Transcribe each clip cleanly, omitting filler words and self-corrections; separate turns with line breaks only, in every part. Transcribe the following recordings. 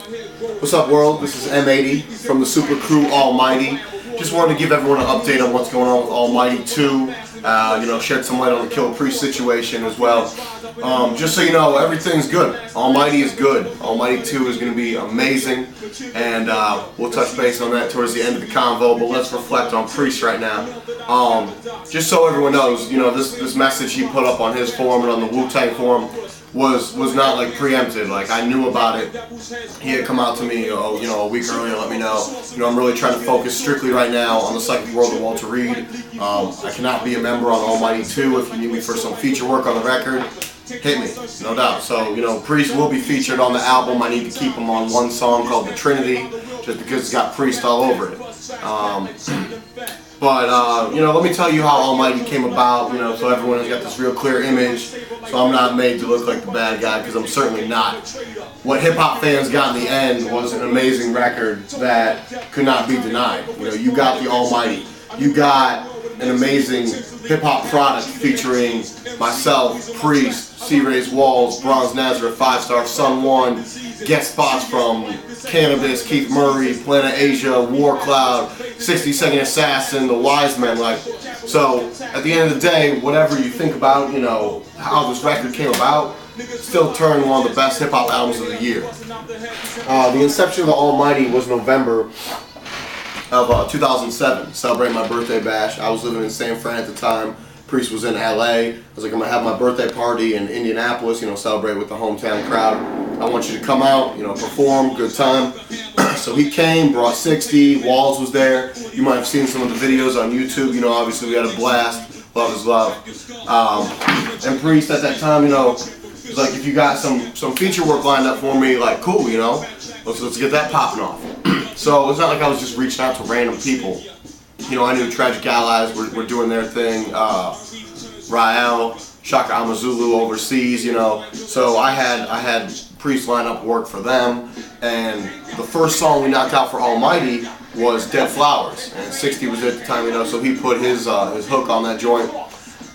What's up, world? This is M80 from the Super Crew Almighty. Just wanted to give everyone an update on what's going on with Almighty 2. Shed some light on the Killah Priest situation as well. Just so you know, everything's good. Almighty is good. Almighty 2 is going to be amazing, and we'll touch base on that towards the end of the convo. But let's reflect on Priest right now. Just so everyone knows, this message he put up on his forum and on the Wu-Tang forum was not like preempted. Like, I knew about it. He had come out to me, a week earlier, let me know. I'm really trying to focus strictly right now on the Psychic World of Walter Reed. I cannot be a member on Almighty 2. If you need me for some feature work on the record, hit me, no doubt. So, Priest will be featured on the album. I need to keep him on one song called The Trinity, just because it's got Priest all over it. Let me tell you how Almighty came about, so everyone has got this real clear image, so I'm not made to look like the bad guy, because I'm certainly not. What hip-hop fans got in the end was an amazing record that could not be denied. You got the Almighty. You got an amazing hip-hop product featuring myself, Priest, C-Ray's Walls, Bronze Nazareth, 5-Star, Sun One, guest spots from Cannabis, Keith Murray, Planet Asia, War Cloud, 60-Second Assassin, The Wise Men. So at the end of the day, whatever you think about, how this record came about, still turned one of the best hip-hop albums of the year. The inception of the Almighty was November of 2007, celebrating my birthday bash. I was living in San Fran at the time. Priest was in LA. I was like, I'm gonna have my birthday party in Indianapolis, celebrate with the hometown crowd. I want you to come out, perform, good time. So he came, brought 60, Walls was there. You might have seen some of the videos on YouTube, obviously we had a blast, love is love. And Priest at that time, was like, if you got some feature work lined up for me, like, cool, let's get that popping off. So it's not like I was just reaching out to random people. I knew Tragic Allies were doing their thing, Rael, Shaka Amazulu overseas, so I had Priest line up work for them, and the first song we knocked out for Almighty was Dead Flowers, and 60 was at the time, so he put his hook on that joint,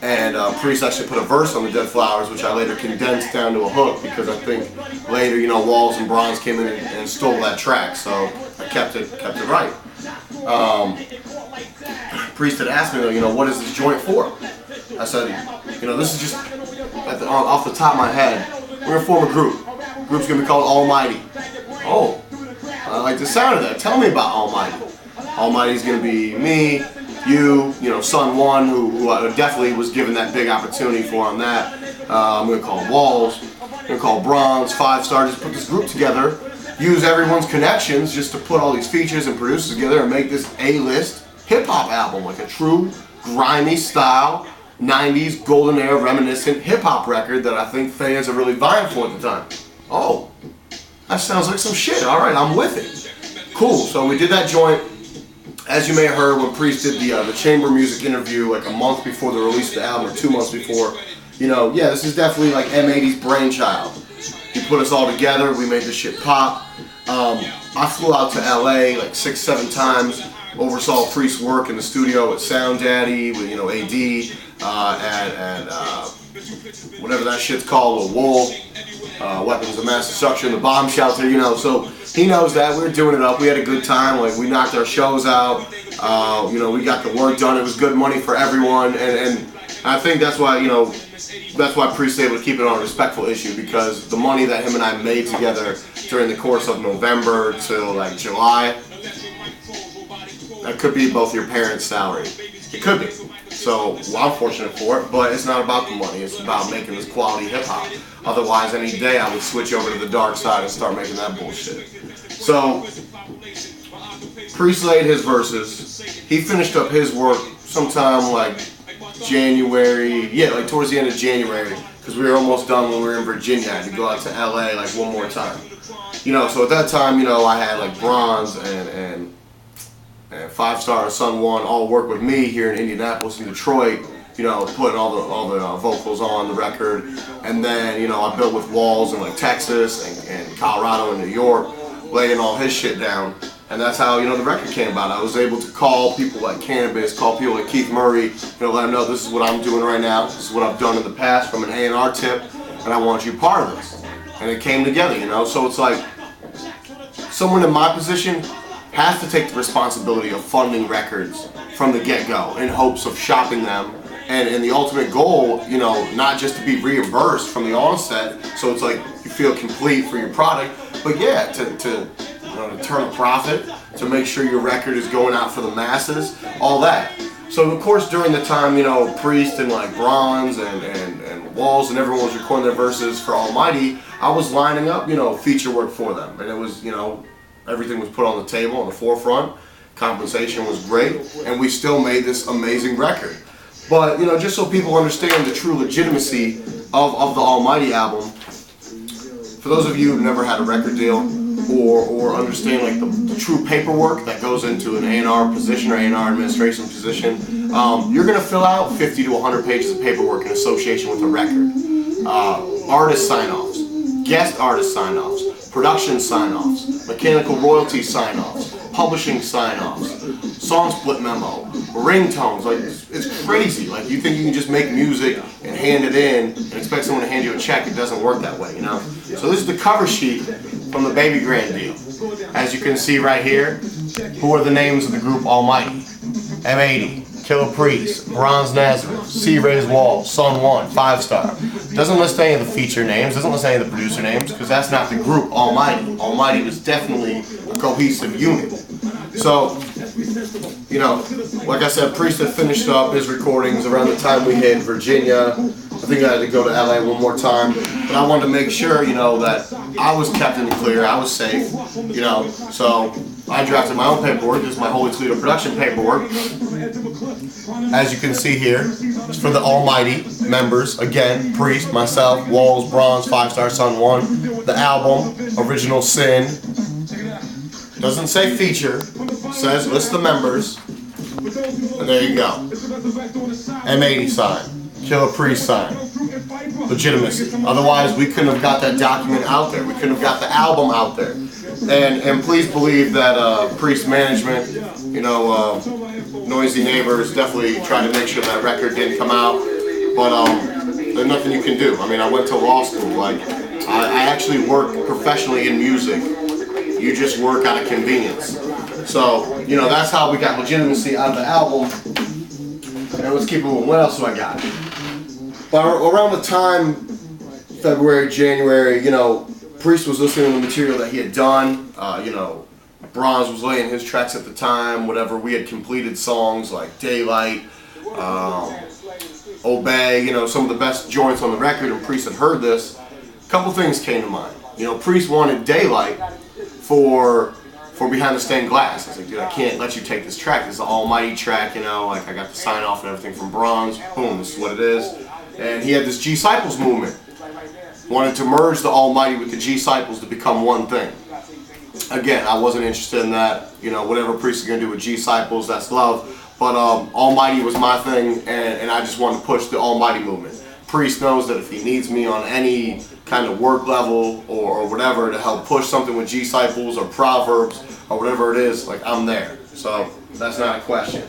and Priest actually put a verse on the Dead Flowers, which I later condensed down to a hook, because I think later, Walls and Bronze came in and stole that track, so I kept it right. Priest had asked me, what is this joint for? I said, this is just, off the top of my head, we're going to form a group. The group's going to be called Almighty. Oh, I like the sound of that. Tell me about Almighty. Almighty's going to be me, you, Sun One, who definitely was given that big opportunity for on that. I'm going to call Walls. I'm going to call Bronze, 5-Star. Just put this group together. Use everyone's connections just to put all these features and producers together and make this A-list hip-hop album, like a true grimy style 90s golden era reminiscent hip-hop record that I think fans are really vying for at the time. Oh, that sounds like some shit. All right, I'm with it. Cool. So we did that joint. As you may have heard, when Priest did the chamber music interview like a month before the release of the album, or 2 months before, this is definitely like M80's brainchild. He put us all together. We made this shit pop. I flew out to LA like 6-7 times. Oversaw Priest's work in the studio at Sound Daddy with AD and whatever that shit's called, with Wool, Weapons of Mass Destruction, the Bomb Shelter. So he knows that we were doing it up. We had a good time. Like, we knocked our shows out. We got the work done. It was good money for everyone, and I think that's why Priest able to keep it on a respectful issue, because the money that him and I made together during the course of November till like July, that could be both your parents' salary. It could be. So I'm fortunate for it, but it's not about the money. It's about making this quality hip hop. Otherwise, any day I would switch over to the dark side and start making that bullshit. So Priest laid his verses. He finished up his work sometime like January, like towards the end of January, because we were almost done when we were in Virginia. I had to go out to LA like one more time. So at that time, I had like Bronze and 5-Star and Sun One all work with me here in Indianapolis and Detroit, putting all the vocals on the record. And then, I built with Walls in like Texas and Colorado and New York, laying all his shit down. And that's how, the record came about. I was able to call people like Cannabis, call people like Keith Murray, let them know this is what I'm doing right now. This is what I've done in the past from an A&R tip, and I want you part of this. And it came together, So it's like, someone in my position has to take the responsibility of funding records from the get-go in hopes of shopping them, and the ultimate goal, you know, not just to be reimbursed from the onset, so it's like you feel complete for your product, but yeah, to turn a profit, to make sure your record is going out for the masses, all that. So of course during the time, you know, Priest and like Bronze and Walls and everyone was recording their verses for Almighty, I was lining up, you know, feature work for them, and it was, you know, everything was put on the table, on the forefront, compensation was great, and we still made this amazing record. But, you know, just so people understand the true legitimacy of the Almighty album, for those of you who've never had a record deal or understand like the true paperwork that goes into an A&R position or A&R administration position, you're going to fill out 50 to 100 pages of paperwork in association with a record. Artist sign-offs, guest artist sign-offs, production sign-offs, mechanical royalty sign-offs, publishing sign-offs, song split memo, ringtones. Like, it's crazy. Like, you think you can just make music and hand it in and expect someone to hand you a check. It doesn't work that way, you know? So this is the cover sheet from the Baby Grand deal. As you can see right here, who are the names of the group Almighty? M80, Killah Priest, Bronze Nazareth, C-Rays Wall, Sun 1, 5 Star. Doesn't list any of the feature names, doesn't list any of the producer names, because that's not the group Almighty. Almighty was definitely a cohesive unit. So, you know, like I said, Priest had finished up his recordings around the time we hit Virginia. I think I had to go to LA one more time, but I wanted to make sure, you know, that I was kept in the clear, I was safe, you know, so I drafted my own paperwork. This is my Holy Toledo production paperwork. As you can see here, it's for the Almighty members, again, Priest, myself, Walls, Bronze, 5 Star, Sun 1, the album, Original Sin, doesn't say feature, says list the members, and there you go. M80 sign, Killah Priest sign, legitimacy. Otherwise, we couldn't have got that document out there. We couldn't have got the album out there. And please believe that Priest management, you know, noisy neighbors definitely tried to make sure that record didn't come out. But there's nothing you can do. I mean, I went to law school. Like, I actually work professionally in music. You just work out of convenience. So, you know, that's how we got legitimacy out of the album. And let's keep moving. What else do I got? But around the time, February, January, you know, Priest was listening to the material that he had done. You know, Bronze was laying his tracks at the time. Whatever, we had completed songs like Daylight, Obey, you know, some of the best joints on the record, and Priest had heard this. A couple things came to mind. You know, Priest wanted Daylight for Behind the Stained Glass. I was like, dude, I can't let you take this track. This is the Almighty track, you know, like I got the sign off and everything from Bronze. Boom, this is what it is. And he had this G-Cycles movement. Wanted to merge the Almighty with the G-Cycles to become one thing. Again, I wasn't interested in that. You know, whatever Priest is going to do with G-Cycles, that's love. But Almighty was my thing, and I just wanted to push the Almighty movement. Priest knows that if he needs me on any kind of work level or whatever to help push something with G-Cycles or Proverbs or whatever it is, like, I'm there. So that's not a question.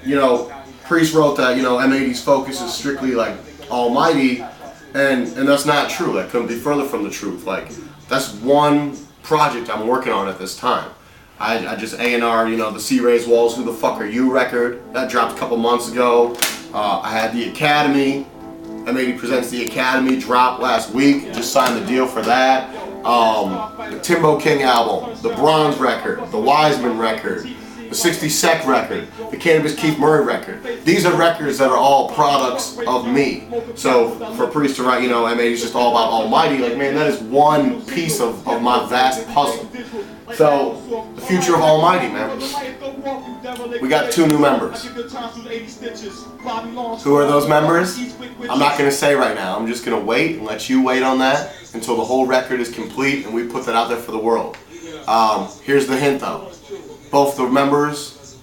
You know, Priest wrote that, you know, M80's focus is strictly like Almighty, and that's not true. That couldn't be further from the truth. Like, that's one project I'm working on at this time. I just A&R, you know, the C-Rays Walls, Who the Fuck Are You record. That dropped a couple months ago. I had the Academy. M80 Presents the Academy dropped last week. Just signed the deal for that. The Timbo King album, the Bronze record, the Wiseman record, the 60 Sec record, the Cannabis Keith Murray record. These are records that are all products of me. So for Priest to write, you know, M80 is just all about Almighty, like, man, that is one piece of my vast puzzle. So, the future of Almighty, man. We got 2 new members. Who are those members? I'm not going to say right now. I'm just going to wait and let you wait on that until the whole record is complete and we put that out there for the world. Here's the hint, though. Both the members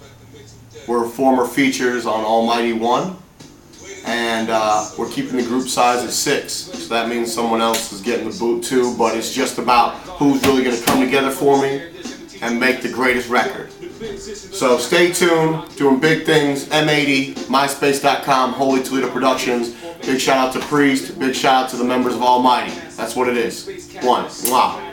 were former features on Almighty 1, and we're keeping the group size at 6. So that means someone else is getting the boot too, but it's just about who's really going to come together for me and make the greatest record. So stay tuned, doing big things. M80, MySpace.com, Holy Toledo Productions. Big shout out to Priest, big shout out to the members of Almighty. That's what it is. One. Mwah.